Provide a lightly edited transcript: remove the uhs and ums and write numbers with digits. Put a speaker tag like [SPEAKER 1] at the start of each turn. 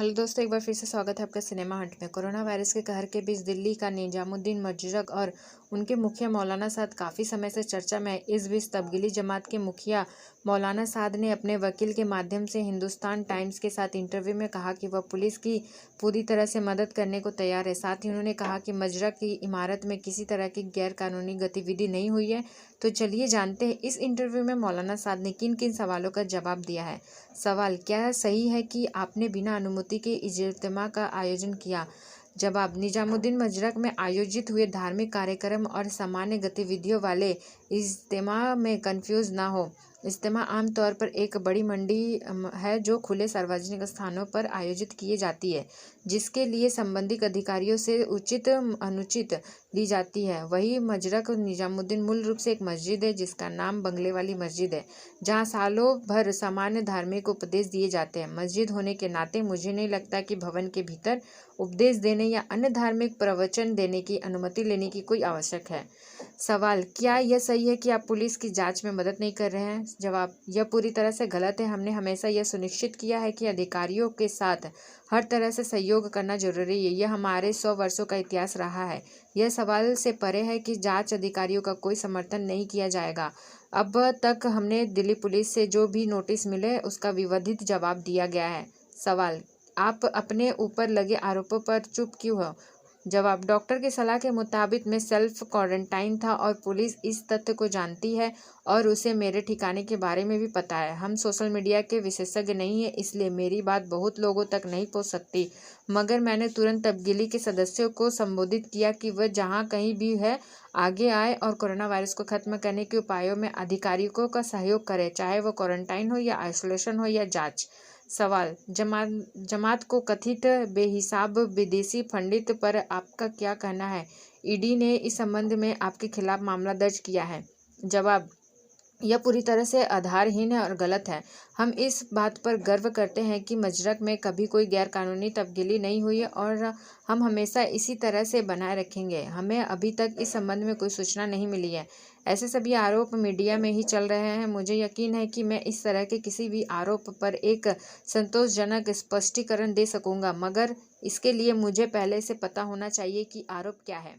[SPEAKER 1] Hello दोस्तों, एक बार फिर से स्वागत है आपका सिनेमा हट में। कोरोना वायरस के कहर के बीच दिल्ली का निजामुद्दीन मजरक और उनके मुखिया मौलाना साद काफ़ी समय से चर्चा में है। इस बीच तबलीगी जमात के मुखिया मौलाना साद ने अपने वकील के माध्यम से हिंदुस्तान टाइम्स के साथ इंटरव्यू में कहा कि वह पुलिस की पूरी तरह से मदद करने को तैयार है। साथ ही उन्होंने कहा कि मजरक की इमारत में किसी तरह की गैर कानूनी गतिविधि नहीं हुई है। तो चलिए जानते हैं इस इंटरव्यू में मौलाना साद ने किन किन सवालों का जवाब दिया है। सवाल: क्या सही है कि आपने बिना अनुमति के इज्तिमा का आयोजन किया? जवाब: निजामुद्दीन मजरक में आयोजित हुए धार्मिक कार्यक्रम और सामान्य गतिविधियों वाले इज्तिमा में कंफ्यूज ना हो। इज्तिमा आमतौर पर एक बड़ी मंडी है जो खुले सार्वजनिक स्थानों पर आयोजित की जाती है, जिसके लिए संबंधित अधिकारियों से उचित अनुचित ली जाती है। वही मजरक निजामुद्दीन मूल रूप से एक मस्जिद है जिसका नाम बंगले वाली मस्जिद है, जहाँ सालों भर सामान्य धार्मिक उपदेश दिए जाते हैं। मस्जिद होने के नाते मुझे नहीं लगता कि भवन के भीतर उपदेश देने या अन्य धार्मिक प्रवचन देने की अनुमति लेने की कोई आवश्यक है। सवाल: क्या यह सही है कि आप पुलिस की जांच में मदद नहीं कर रहे हैं? जवाब: यह पूरी तरह से गलत है। हमने हमेशा यह सुनिश्चित किया है कि अधिकारियों के साथ हर तरह से सहयोग करना जरूरी है। यह हमारे 100 वर्षों का इतिहास रहा है। यह सवाल से परे है कि जांच अधिकारियों का कोई समर्थन नहीं किया जाएगा। अब तक हमने दिल्ली पुलिस से जो भी नोटिस मिले उसका विवादित जवाब दिया गया है। सवाल: आप अपने ऊपर लगे आरोपों पर चुप क्यों हो? जवाब: डॉक्टर की सलाह के मुताबिक मैं सेल्फ क्वारंटाइन था और पुलिस इस तथ्य को जानती है और उसे मेरे ठिकाने के बारे में भी पता है। हम सोशल मीडिया के विशेषज्ञ नहीं हैं, इसलिए मेरी बात बहुत लोगों तक नहीं पहुंच सकती, मगर मैंने तुरंत तबलीगी के सदस्यों को संबोधित किया कि वह जहां कहीं भी है आगे आए और कोरोना वायरस को खत्म करने के उपायों में अधिकारियों का सहयोग करें, चाहे वह क्वारंटाइन हो या आइसोलेशन हो या जाँच। सवाल: जमात को कथित बेहिसाब विदेशी फंडित पर आपका क्या कहना है? ईडी ने इस संबंध में आपके खिलाफ मामला दर्ज किया है। जवाब: यह पूरी तरह से आधारहीन है और गलत है। हम इस बात पर गर्व करते हैं कि मजरक में कभी कोई गैरकानूनी तब्दीली नहीं हुई है और हम हमेशा इसी तरह से बनाए रखेंगे। हमें अभी तक इस संबंध में कोई सूचना नहीं मिली है। ऐसे सभी आरोप मीडिया में ही चल रहे हैं। मुझे यकीन है कि मैं इस तरह के किसी भी आरोप पर एक संतोषजनक स्पष्टीकरण दे सकूंगा, मगर इसके लिए मुझे पहले से पता होना चाहिए कि आरोप क्या है।